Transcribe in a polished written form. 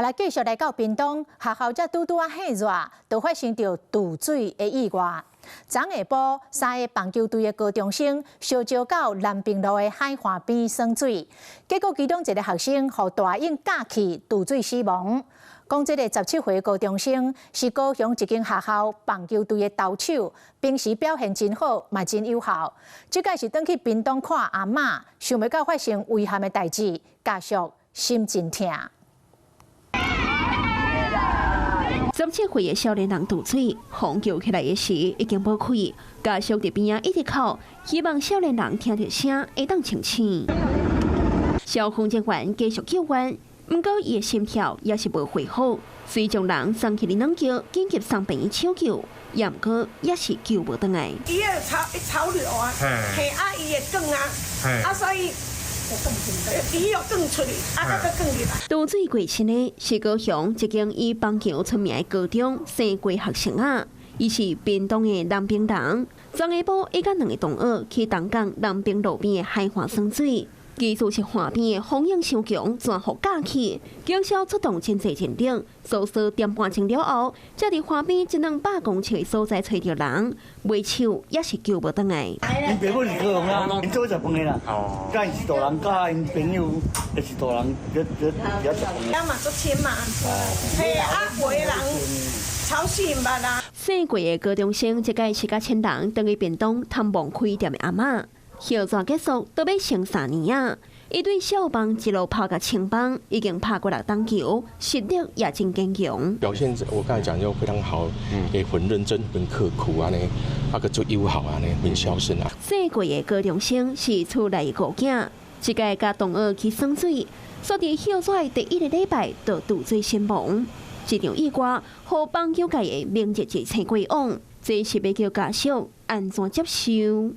來繼續來到屏東，學校才拄啊很熱，就發生着倒水的意外。昨下晡，3個棒球隊的高中生相招到南平路的海岸邊耍水，結果其中一個學生被大鷹夾去倒水死亡。講這個17歲高中生是高雄一間學校棒球隊的投手，平時表現真好，嘛真有效。這屆是轉去屏東看阿嬤，想袂到發生遺憾的代志，家屬心真痛。17歲的少年人倒水，風叫起來的時已經無氣，家屬在邊仔一直哭，希望少年人聽到聲會當清醒。消防人員繼續救援，不過伊的心跳也是無恢復，遂將人送去林農橋緊急送病院搶救，也不過也是救無回來。伊個潮流啊，係啊，伊個更啊，所以。伊又更出去，更厲害。倒水過身的是高雄一間以棒球出名的高中生過學生啊，伊是屏東的南平人。昨下晡，伊甲2個同學去東港南平路邊的海岸耍水，技術是岸邊的風影傷強，全互夾去。警消出動真濟警力，搜索點半鐘了後，才佇岸邊100公尺的所在找到人，尾手也是救無回來。因爸母是高雄啊，因做食飯的啦，甲因是大人，甲因朋友也是大人，了食飯。也嘛足親嘛，係啊，有的人吵死唔捌啦。醒過的高中生，這屆是甲親人轉去屏東探望開店的阿嬤。休戰結束都要成3年啊！伊對校棒一路跑到青棒，已經拍過6檔球，實力也真堅強。表現我剛才講就非常好，也很認真、很刻苦啊呢，個就友好啊呢，很孝順啊。醒過的高中生是厝內的孤囝，這屆甲同學去耍水，所以休賽第1個禮拜就倒水身亡。這場意外，互棒球界的名日子青過往，這是要叫家屬安怎接受？